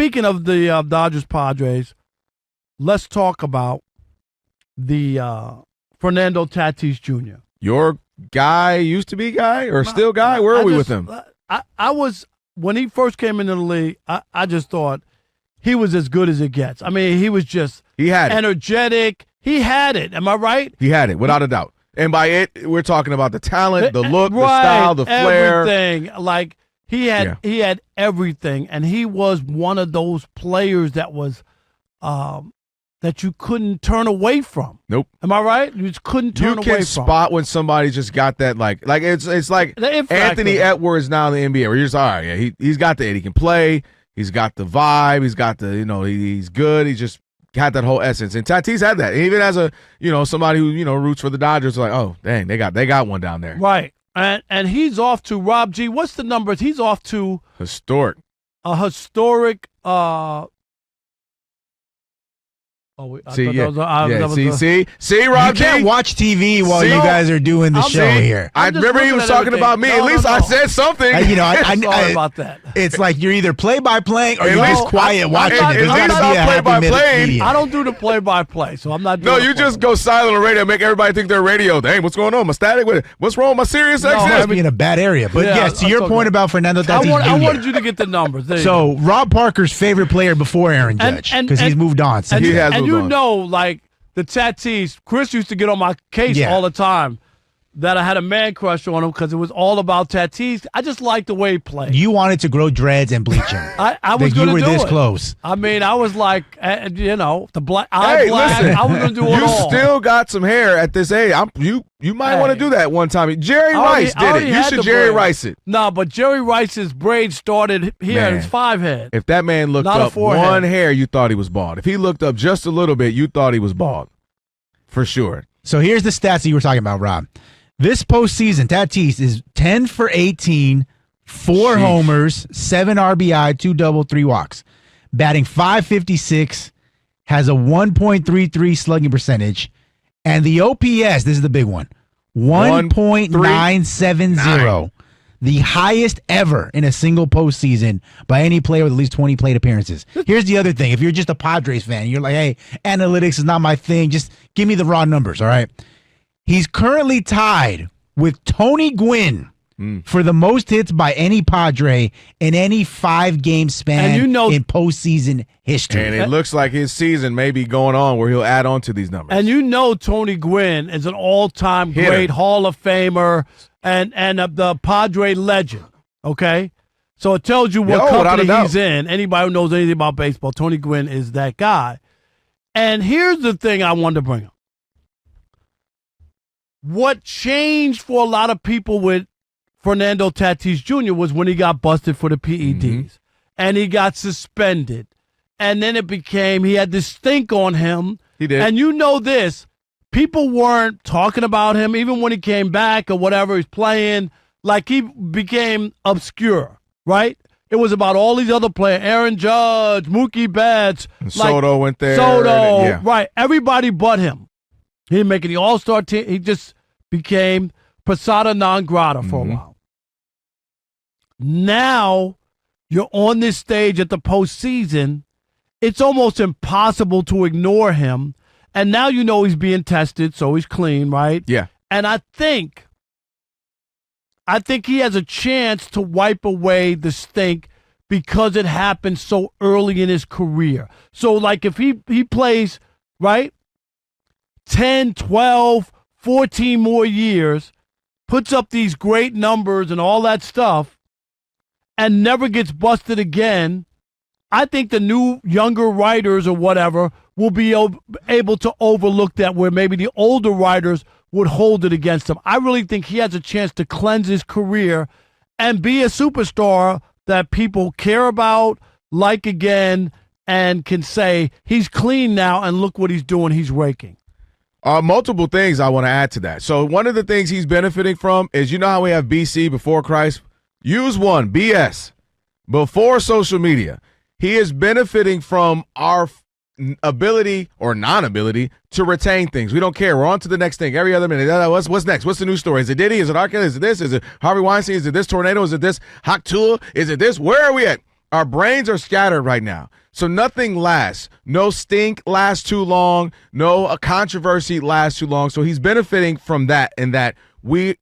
speaking of the Dodgers Padres, let's talk about the Fernando Tatis Jr. Your guy, used to be guy, or still guy? Where are we with him? I was, when he first came into the league, I just thought he was as good as it gets. I mean, he was just energetic. He had it. Am I right? He had it, without a doubt. And by it, we're talking about the talent, the look, the style, the flair. Everything. Like, he had everything. And he was one of those players that was that you couldn't turn away from. Nope. Am I right? You just couldn't turn away from. You can spot when somebody just got that, like it's like Anthony Edwards now in the NBA, where you're just, all right, yeah, he's got the it. He can play. He's got the vibe. He's got the, he's good. He just had that whole essence. And Tatis had that. Even as a, somebody who, roots for the Dodgers, like, oh, dang, they got one down there. Right. And he's off to, Rob G, what's the numbers? He's off to a historic See, Rob G. You can't watch TV while you guys are doing the show here. I remember he was talking about me. At least I said something. Sorry about that. It's like you're either play-by-playing or you're just quiet watching it. There's got to be a play-by-play. I don't do the play-by-play, so I'm not doing No, you just go silent on radio and make everybody think they're radio. Dang, what's going on? My static with it. What's wrong with my Sirius XM? Must be in a bad area. But yes, to your point about Fernando Tatis Jr. I wanted you to get the numbers. So, Rob Parker's favorite player before Aaron Judge, because he's moved on since he has moved on. Like the Tatís, Chris used to get on my case all the time that I had a man crush on him because it was all about Tatís. I just liked the way he played. You wanted to grow dreads and bleach him. I was going to do it. You were this close. I mean, I was like, the black. Hey, listen, I was going to do it all. You still got some hair at this age. You might want to do that one time. Jerry Rice did it. You should Jerry Rice it. No, but Jerry Rice's braid started here in his 5 head. If that man looked up one hair, you thought he was bald. If he looked up just a little bit, you thought he was bald. For sure. So here's the stats that you were talking about, Rob. This postseason, Tatis is 10 for 18, 4 homers, 7 RBI, 2 double, 3 walks. Batting .556, has a 1.33 slugging percentage, and the OPS, this is the big one, 1.970. The highest ever in a single postseason by any player with at least 20 plate appearances. Here's the other thing. If you're just a Padres fan, you're like, hey, analytics is not my thing. Just give me the raw numbers, all right? He's currently tied with Tony Gwynn for the most hits by any Padre in any 5-game span in postseason history. And it looks like his season may be going on where he'll add on to these numbers. And Tony Gwynn is an all-time great Hall of Famer and the Padre legend, okay? So it tells you what company he's in. Anybody who knows anything about baseball, Tony Gwynn is that guy. And here's the thing I wanted to bring up. What changed for a lot of people with Fernando Tatis Jr. was when he got busted for the PEDs. And he got suspended. And then it became, he had this stink on him. He did. And you know this, people weren't talking about him, even when he came back or whatever he's playing. Like, he became obscure, right? It was about all these other players, Aaron Judge, Mookie Betts. And Soto went there. Right. Everybody but him. He didn't make the All-Star team. He just became persona non grata for a while. Now, you're on this stage at the postseason. It's almost impossible to ignore him. And now you know he's being tested, so he's clean, right? Yeah. And I think he has a chance to wipe away the stink because it happened so early in his career. So, like, if he plays, right, 10, 12, 14 more years, puts up these great numbers and all that stuff, and never gets busted again, I think the new younger writers or whatever will be able to overlook that, where maybe the older writers would hold it against him. I really think he has a chance to cleanse his career and be a superstar that people care about, like again, and can say, he's clean now, and look what he's doing. He's raking. Multiple things I want to add to that. So one of the things he's benefiting from is, you know how we have BC, before Christ? Use one, BS, before social media. He is benefiting from our ability or non-ability to retain things. We don't care. We're on to the next thing. Every other minute. What's next? What's the news story? Is it Diddy? Is it R. Kelly? Is it this? Is it Harvey Weinstein? Is it this tornado? Is it this hot tool? Is it this? Where are we at? Our brains are scattered right now. So nothing lasts. No stink lasts too long. No controversy lasts too long. So he's benefiting from that, in that we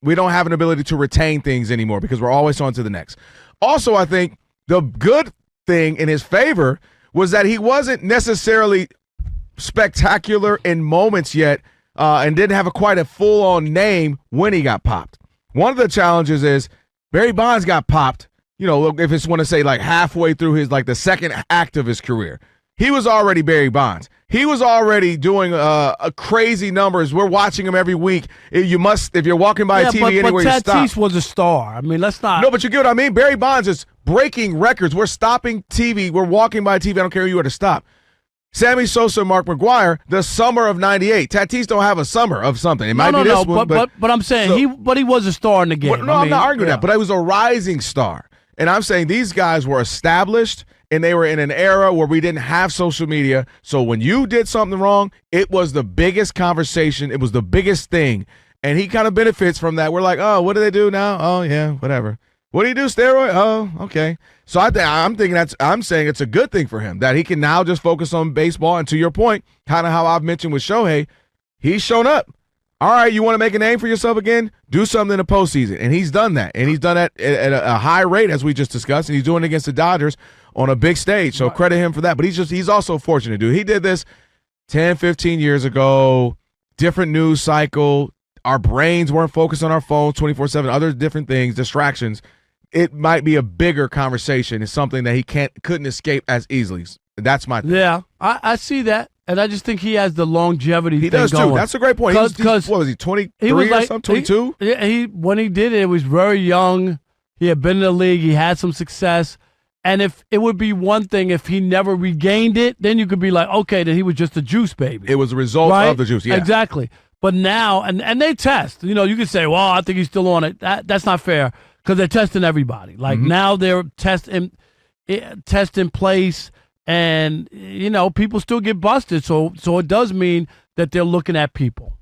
don't have an ability to retain things anymore because we're always on to the next. Also, I think the good thing in his favor was that he wasn't necessarily spectacular in moments yet and didn't have quite a full-on name when he got popped. One of the challenges is Barry Bonds got popped, if it's want to say like halfway through his, like the second act of his career. He was already Barry Bonds. He was already doing crazy numbers. We're watching him every week. If you're walking by a TV anywhere, you stop. But Tatis was a star. I mean, let's not. No, but you get what I mean? Barry Bonds is breaking records. We're stopping TV. We're walking by TV. I don't care who you are to stop. Sammy Sosa, Mark McGwire, the summer of '98. Tatis don't have a summer of something. It might be this one, but I'm saying he was a star in the game. Well, I'm not arguing that, but I was a rising star. And I'm saying these guys were established, and they were in an era where we didn't have social media. So when you did something wrong, it was the biggest conversation. It was the biggest thing. And he kind of benefits from that. We're like, oh, what do they do now? Oh, yeah, whatever. What do you do, steroid? Oh, okay. So I'm saying it's a good thing for him that he can now just focus on baseball. And to your point, kind of how I've mentioned with Shohei, he's shown up. All right, you want to make a name for yourself again? Do something in the postseason. And he's done that. And he's done that at a high rate, as we just discussed. And he's doing it against the Dodgers on a big stage. So credit him for that. But he's also fortunate, dude. He did this 10, 15 years ago, different news cycle. Our brains weren't focused on our phones 24/7, other different things, distractions. It might be a bigger conversation. It's something that he couldn't escape as easily. That's my thing. Yeah, I see that. And I just think he has the longevity He thing does, going. too. That's a great point. What was he, 23 or something, 22? When he did it, it was very young. He had been in the league. He had some success. And if it would be one thing if he never regained it, then you could be like, okay, then he was just a juice baby. It was a result of the juice, yeah. Exactly. But now, and they test. You could say, well, I think he's still on it. That's not fair because they're testing everybody. Like now they're testing place. And, people still get busted. So it does mean that they're looking at people,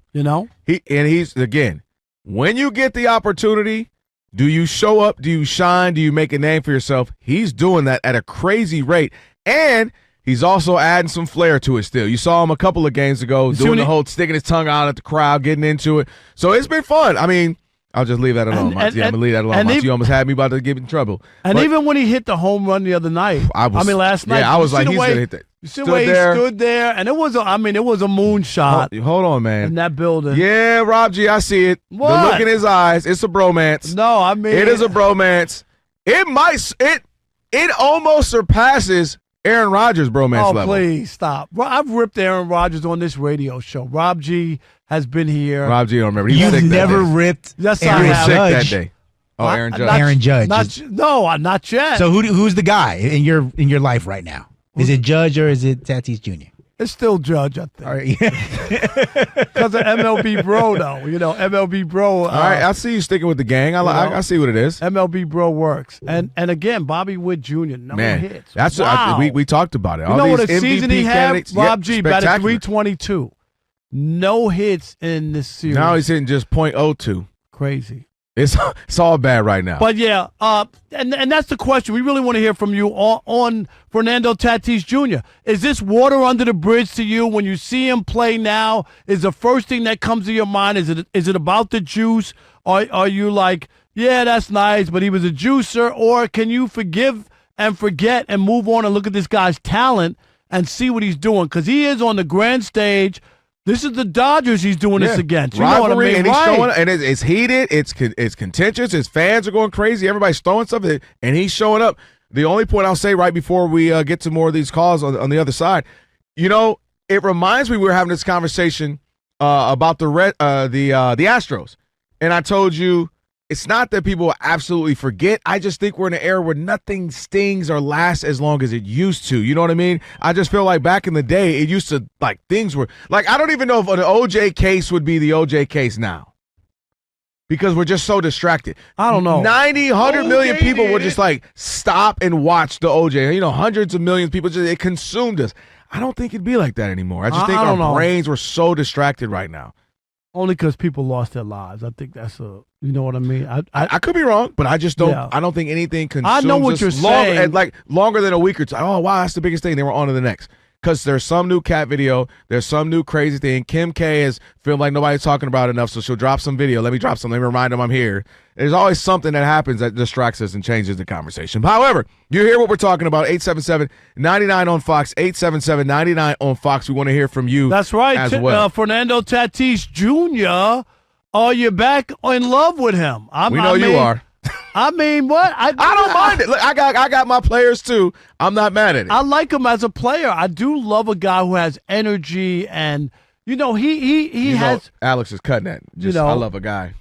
He's, again, when you get the opportunity, do you show up? Do you shine? Do you make a name for yourself? He's doing that at a crazy rate. And he's also adding some flair to it still. You saw him a couple of games ago doing the whole sticking his tongue out at the crowd, getting into it. So it's been fun. I mean, I'll just leave that alone, Monty. I'm going to leave that alone, Monty. You almost had me about to get in trouble. And even when he hit the home run the other night, last night. Yeah, I was like, he's going to hit that. You see the way he stood there, and it was a moonshot. Hold on, man. In that building. Yeah, Rob G, I see it. What? The look in his eyes. It's a bromance. No, I mean. It is a bromance. It almost surpasses Aaron Rodgers' bromance level. Oh, please, stop. I've ripped Aaron Rodgers on this radio show. Rob G has been here. Rob G, don't remember. You've never ripped Aaron Judge. That day. Oh, Aaron Judge. Aaron Judge. Not yet. So who's the guy in your life right now? Is it Judge or is it Tatis Jr.? It's still Judge, I think. All right. Because of MLB Bro, though. MLB Bro. All right, I see you sticking with the gang. I see what it is. MLB Bro works. And again, Bobby Witt Jr., no hits. That's wow. we talked about it. You know what a season he had? Rob G, batted .322. No hits in this series. Now he's hitting just .02. Crazy. It's all bad right now. But yeah, and that's the question. We really want to hear from you on Fernando Tatis Jr. Is this water under the bridge to you when you see him play now? Is the first thing that comes to your mind, is it about the juice? Or are you like, yeah, that's nice, but he was a juicer? Or can you forgive and forget and move on and look at this guy's talent and see what he's doing? Because he is on the grand stage. This is the Dodgers he's doing this against. You know what I mean? And he's showing, and it's heated. It's contentious. His fans are going crazy. Everybody's throwing stuff, and he's showing up. The only point I'll say right before we get to more of these calls on the other side, it reminds me we were having this conversation about the Astros, and I told you it's not that people absolutely forget. I just think we're in an era where nothing stings or lasts as long as it used to. You know what I mean? I just feel like back in the day, it used to, like, things were, like, I don't even know if an OJ case would be the OJ case now because we're just so distracted. I don't know. 100 million people would just, like, stop and watch the OJ. Hundreds of millions of people, it consumed us. I don't think it'd be like that anymore. I just think our brains were so distracted right now. Only because people lost their lives. I think that's you know what I mean? I could be wrong, but I just don't. Yeah. I don't think anything consumes I know what us you're longer, saying. like longer than a week or two. Oh wow, that's the biggest thing. They were on to the next. Because there's some new cat video, there's some new crazy thing. Kim K has feeling like nobody's talking about it enough, so she'll drop some video. Let me drop some. Let me remind them I'm here. There's always something that happens that distracts us and changes the conversation. However, you hear what we're talking about. 877-99 on Fox. 877-99 on Fox. We want to hear from you. That's right. As well. Fernando Tatis Jr. Are you back in love with him? We know you are. I mean, what? I don't mind it. Look, I got my players too. I'm not mad at it. I like him as a player. I do love a guy who has energy, and you know he has. Alex is cutting that. I love a guy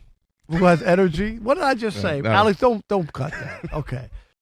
who has energy. What did I just say, no. Alex? Don't cut that. Okay.